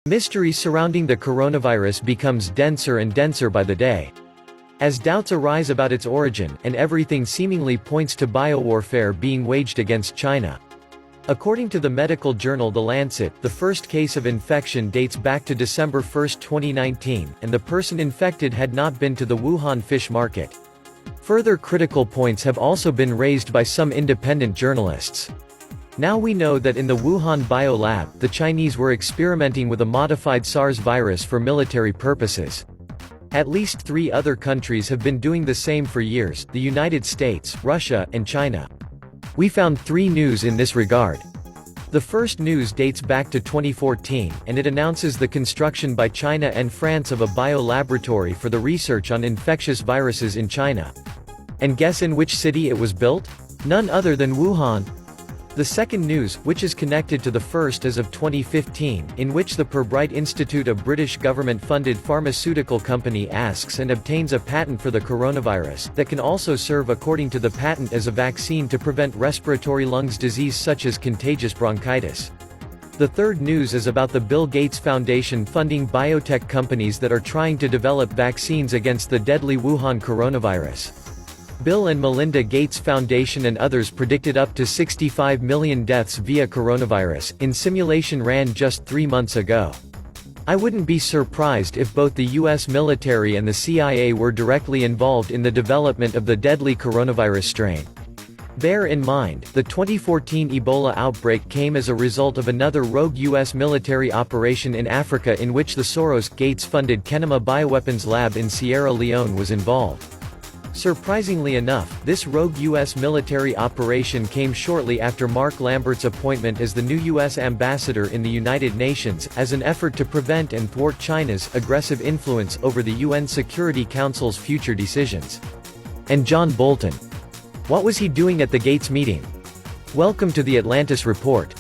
Mystery surrounding the coronavirus becomes denser and denser by the day. As doubts arise about its origin, and everything seemingly points to biowarfare being waged against China. According to the medical journal The Lancet, the first case of infection dates back to December 1, 2019, and the person infected had not been to the Wuhan fish market. Further critical points have also been raised by some independent journalists. Now we know that in the Wuhan biolab, the Chinese were experimenting with a modified SARS virus for military purposes. At least 3 other countries have been doing the same for years: the United States, Russia, and China. We found 3 news in this regard. The first news dates back to 2014, and it announces the construction by China and France of a biolaboratory for the research on infectious viruses in China. And guess in which city it was built? None other than Wuhan. The second news, which is connected to the first as of 2015, in which the Pirbright Institute, a British government-funded pharmaceutical company, asks and obtains a patent for the coronavirus, that can also serve according to the patent as a vaccine to prevent respiratory lungs disease such as contagious bronchitis. The third news is about the Bill Gates Foundation funding biotech companies that are trying to develop vaccines against the deadly Wuhan coronavirus. Bill and Melinda Gates Foundation and others predicted up to 65 million deaths via coronavirus, in simulation ran just 3 months ago. I wouldn't be surprised if both the US military and the CIA were directly involved in the development of the deadly coronavirus strain. Bear in mind, the 2014 Ebola outbreak came as a result of another rogue US military operation in Africa in which the Soros-Gates-funded Kenema Bioweapons Lab in Sierra Leone was involved. Surprisingly enough, this rogue U.S. military operation came shortly after Mark Lambert's appointment as the new U.S. ambassador in the United Nations, as an effort to prevent and thwart China's aggressive influence over the UN Security Council's future decisions. And John Bolton. What was he doing at the Gates meeting? Welcome to the Atlantis Report.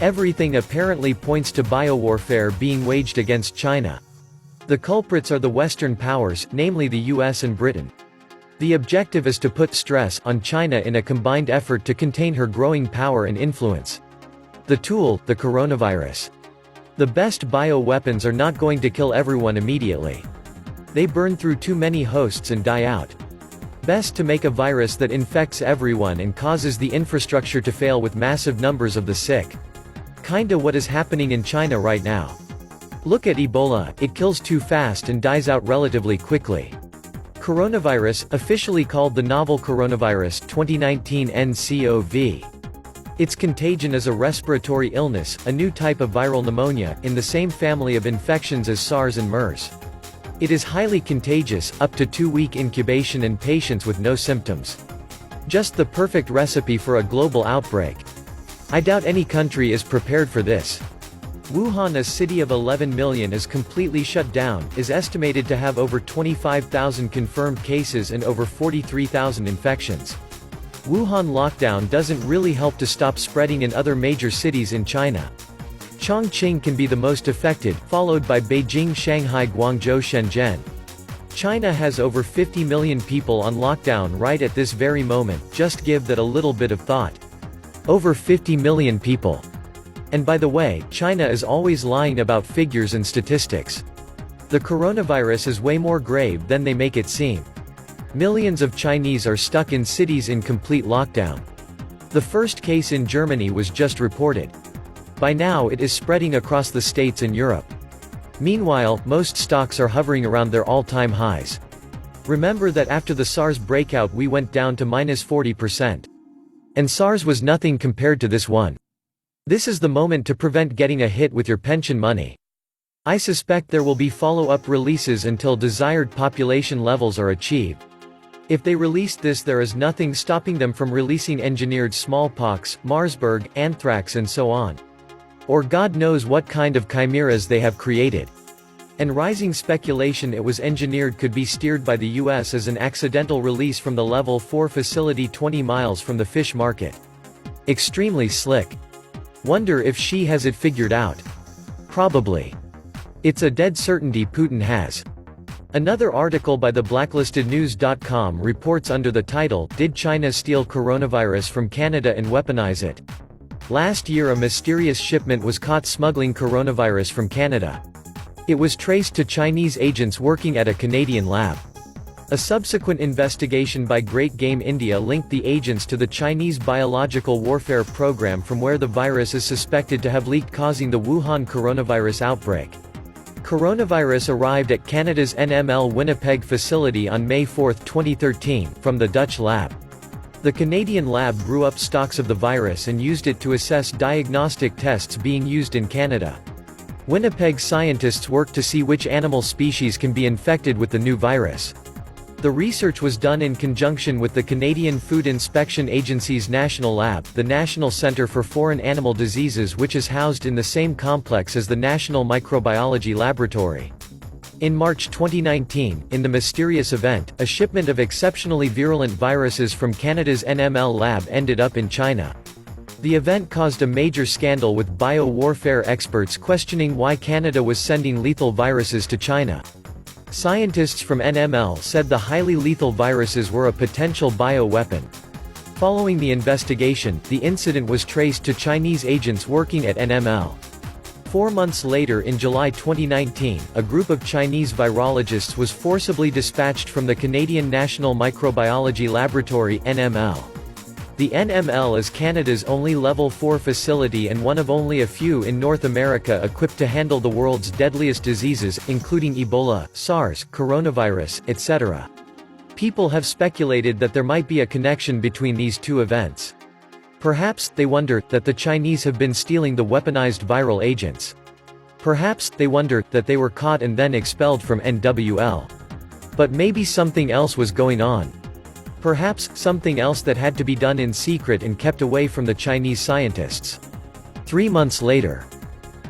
Everything apparently points to biowarfare being waged against China. The culprits are the Western powers, namely the US and Britain. The objective is to put stress on China in a combined effort to contain her growing power and influence. The tool, the coronavirus. The best bioweapons are not going to kill everyone immediately. They burn through too many hosts and die out. Best to make a virus that infects everyone and causes the infrastructure to fail with massive numbers of the sick. Kinda what is happening in China right now. Look at Ebola, it kills too fast and dies out relatively quickly. Coronavirus, officially called the novel coronavirus 2019 nCoV. Its contagion is a respiratory illness, a new type of viral pneumonia, in the same family of infections as SARS and MERS. It is highly contagious, up to 2-week incubation and patients with no symptoms. Just the perfect recipe for a global outbreak. I doubt any country is prepared for this. Wuhan, a city of 11 million, is completely shut down, is estimated to have over 25,000 confirmed cases and over 43,000 infections. Wuhan lockdown doesn't really help to stop spreading in other major cities in China. Chongqing can be the most affected, followed by Beijing, Shanghai, Guangzhou, Shenzhen. China has over 50 million people on lockdown right at this very moment, just give that a little bit of thought. Over 50 million people. And by the way, China is always lying about figures and statistics. The coronavirus is way more grave than they make it seem. Millions of Chinese are stuck in cities in complete lockdown. The first case in Germany was just reported. By now it is spreading across the States and Europe. Meanwhile, most stocks are hovering around their all-time highs. Remember that after the SARS breakout we went down to -40%. And SARS was nothing compared to this one. This is the moment to prevent getting a hit with your pension money. I suspect there will be follow-up releases until desired population levels are achieved. If they released this, there is nothing stopping them from releasing engineered smallpox, Marsburg, anthrax and so on. Or God knows what kind of chimeras they have created. And rising speculation it was engineered could be steered by the US as an accidental release from the Level 4 facility 20 miles from the fish market. Extremely slick. Wonder if she has it figured out. Probably. It's a dead certainty Putin has. Another article by the blacklistednews.com reports under the title, "Did China Steal Coronavirus from Canada and Weaponize It?" Last year a mysterious shipment was caught smuggling coronavirus from Canada. It was traced to Chinese agents working at a Canadian lab. A subsequent investigation by Great Game India linked the agents to the Chinese biological warfare program from where the virus is suspected to have leaked, causing the Wuhan coronavirus outbreak. Coronavirus arrived at Canada's NML Winnipeg facility on May 4, 2013, from the Dutch lab. The Canadian lab grew up stocks of the virus and used it to assess diagnostic tests being used in Canada. Winnipeg scientists worked to see which animal species can be infected with the new virus. The research was done in conjunction with the Canadian Food Inspection Agency's National Lab, the National Centre for Foreign Animal Diseases, which is housed in the same complex as the National Microbiology Laboratory. In March 2019, in the mysterious event, a shipment of exceptionally virulent viruses from Canada's NML lab ended up in China. The event caused a major scandal, with bio-warfare experts questioning why Canada was sending lethal viruses to China. Scientists from NML said the highly lethal viruses were a potential bio-weapon. Following the investigation, the incident was traced to Chinese agents working at NML. 4 months later, in July 2019, a group of Chinese virologists was forcibly dispatched from the Canadian National Microbiology Laboratory (NML). The NML is Canada's only Level 4 facility and one of only a few in North America equipped to handle the world's deadliest diseases, including Ebola, SARS, coronavirus, etc. People have speculated that there might be a connection between these two events. Perhaps, they wonder, that the Chinese have been stealing the weaponized viral agents. Perhaps, they wonder, that they were caught and then expelled from NWL. But maybe something else was going on. Perhaps, something else that had to be done in secret and kept away from the Chinese scientists. 3 months later.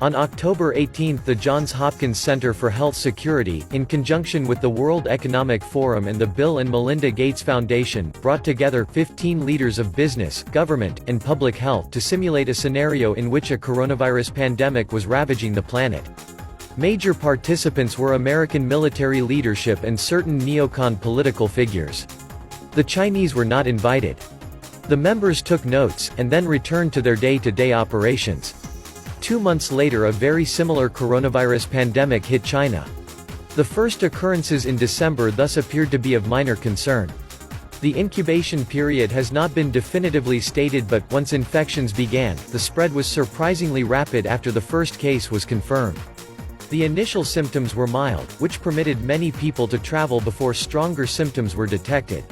On October 18, the Johns Hopkins Center for Health Security, in conjunction with the World Economic Forum and the Bill and Melinda Gates Foundation, brought together 15 leaders of business, government, and public health to simulate a scenario in which a coronavirus pandemic was ravaging the planet. Major participants were American military leadership and certain neocon political figures. The Chinese were not invited. The members took notes, and then returned to their day-to-day operations. 2 months later, a very similar coronavirus pandemic hit China. The first occurrences in December thus appeared to be of minor concern. The incubation period has not been definitively stated, but, once infections began, the spread was surprisingly rapid after the first case was confirmed. The initial symptoms were mild, which permitted many people to travel before stronger symptoms were detected.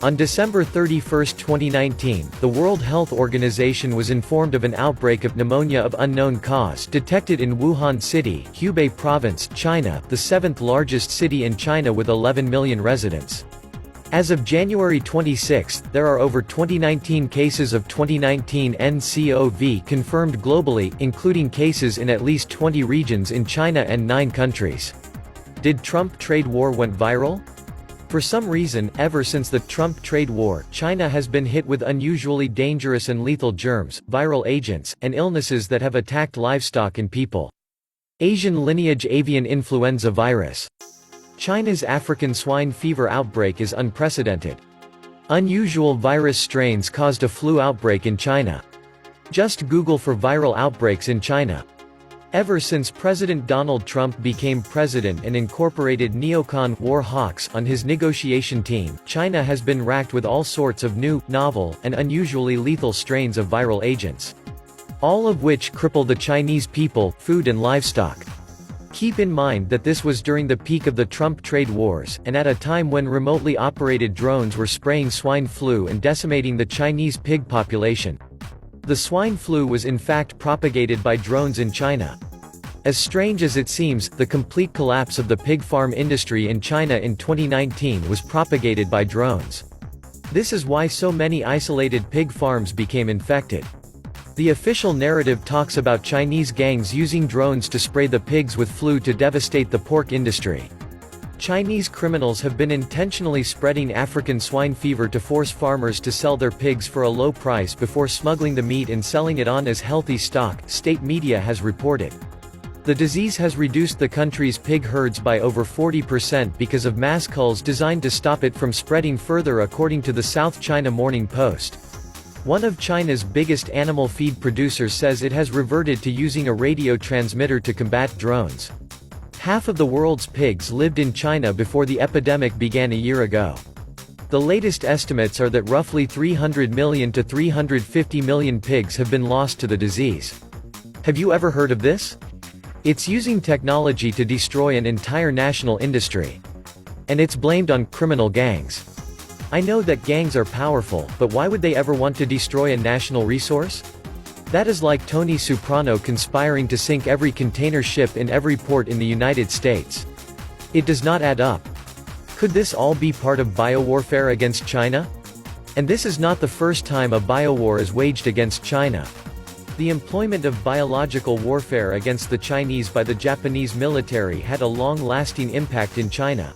On December 31, 2019, the World Health Organization was informed of an outbreak of pneumonia of unknown cause detected in Wuhan City, Hubei Province, China, the 7th largest city in China with 11 million residents. As of January 26, there are over 2019 cases of 2019 nCoV confirmed globally, including cases in at least 20 regions in China and 9 countries. Did Trump trade war went viral? For some reason, ever since the Trump trade war, China has been hit with unusually dangerous and lethal germs, viral agents, and illnesses that have attacked livestock and people. Asian lineage avian influenza virus. China's African swine fever outbreak is unprecedented. Unusual virus strains caused a flu outbreak in China. Just Google for viral outbreaks in China. Ever since President Donald Trump became president and incorporated neocon war hawks on his negotiation team, China has been racked with all sorts of new, novel, and unusually lethal strains of viral agents. All of which cripple the Chinese people, food and livestock. Keep in mind that this was during the peak of the Trump trade wars, and at a time when remotely operated drones were spraying swine flu and decimating the Chinese pig population. The swine flu was in fact propagated by drones in China. As strange as it seems, the complete collapse of the pig farm industry in China in 2019 was propagated by drones. This is why so many isolated pig farms became infected. The official narrative talks about Chinese gangs using drones to spray the pigs with flu to devastate the pork industry. Chinese criminals have been intentionally spreading African swine fever to force farmers to sell their pigs for a low price before smuggling the meat and selling it on as healthy stock, state media has reported. The disease has reduced the country's pig herds by over 40% because of mass culls designed to stop it from spreading further, according to the South China Morning Post. One of China's biggest animal feed producers says it has reverted to using a radio transmitter to combat drones. Half of the world's pigs lived in China before the epidemic began a year ago. The latest estimates are that roughly 300 million to 350 million pigs have been lost to the disease. Have you ever heard of this? It's using technology to destroy an entire national industry. And it's blamed on criminal gangs. I know that gangs are powerful, but why would they ever want to destroy a national resource? That is like Tony Soprano conspiring to sink every container ship in every port in the United States. It does not add up. Could this all be part of biowarfare against China? And this is not the first time a biowar is waged against China. The employment of biological warfare against the Chinese by the Japanese military had a long-lasting impact in China.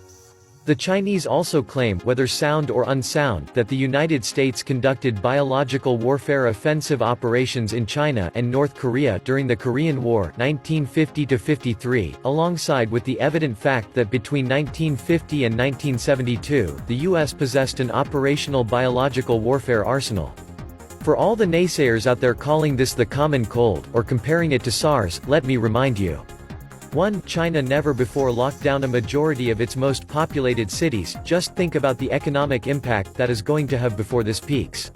The Chinese also claim, whether sound or unsound, that the United States conducted biological warfare offensive operations in China and North Korea during the Korean War 1950–53, alongside with the evident fact that between 1950 and 1972, the U.S. possessed an operational biological warfare arsenal. For all the naysayers out there calling this the common cold, or comparing it to SARS, let me remind you. 1. China never before locked down a majority of its most populated cities, just think about the economic impact that is going to have before this peaks.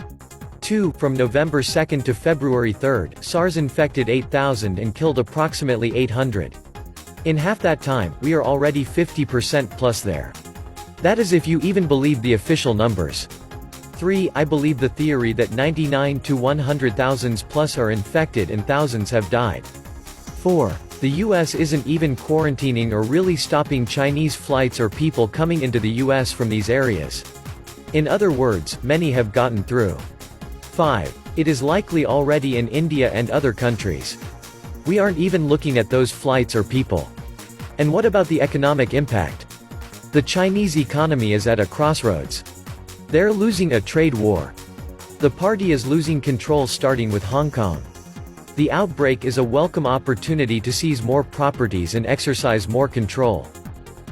2. From November 2 to February 3, SARS infected 8,000 and killed approximately 800. In half that time, we are already 50% plus there. That is if you even believe the official numbers. 3. I believe the theory that 99 to 100,000 plus are infected and thousands have died. 4. The US isn't even quarantining or really stopping Chinese flights or people coming into the US from these areas. In other words, many have gotten through. 5. It is likely already in India and other countries. We aren't even looking at those flights or people. And what about the economic impact? The Chinese economy is at a crossroads. They're losing a trade war. The party is losing control starting with Hong Kong. The outbreak is a welcome opportunity to seize more properties and exercise more control.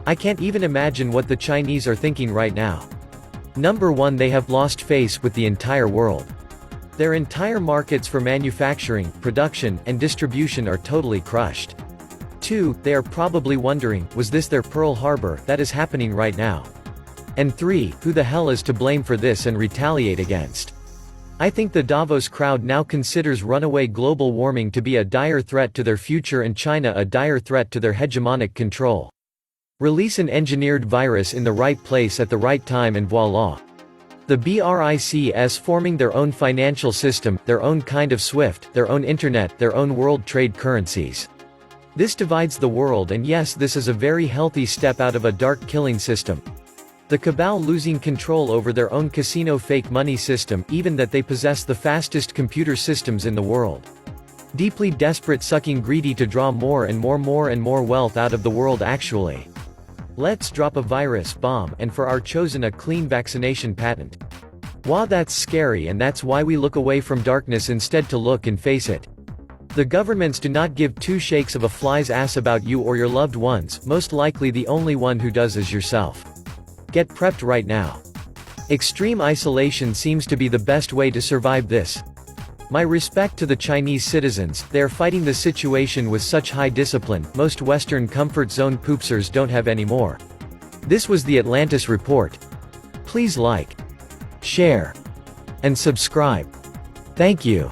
I can't even imagine what the Chinese are thinking right now. Number 1, they have lost face with the entire world. Their entire markets for manufacturing, production, and distribution are totally crushed. 2, they are probably wondering, was this their Pearl Harbor? That is happening right now. And 3, who the hell is to blame for this and retaliate against? I think the Davos crowd now considers runaway global warming to be a dire threat to their future and China a dire threat to their hegemonic control. Release an engineered virus in the right place at the right time and voila. The BRICS forming their own financial system, their own kind of SWIFT, their own internet, their own world trade currencies. This divides the world, and yes, this is a very healthy step out of a dark killing system. The cabal losing control over their own casino fake money system, even that they possess the fastest computer systems in the world. Deeply desperate, sucking greedy to draw more and more wealth out of the world actually. Let's drop a virus bomb, and for our chosen a clean vaccination patent. Wow, that's scary, and that's why we look away from darkness instead to look and face it. The governments do not give two shakes of a fly's ass about you or your loved ones, most likely the only one who does is yourself. Get prepped right now. Extreme isolation seems to be the best way to survive this. My respect to the Chinese citizens, they are fighting the situation with such high discipline, most Western comfort zone poopsers don't have anymore. This was the Atlantis Report. Please like, share, and subscribe. Thank you.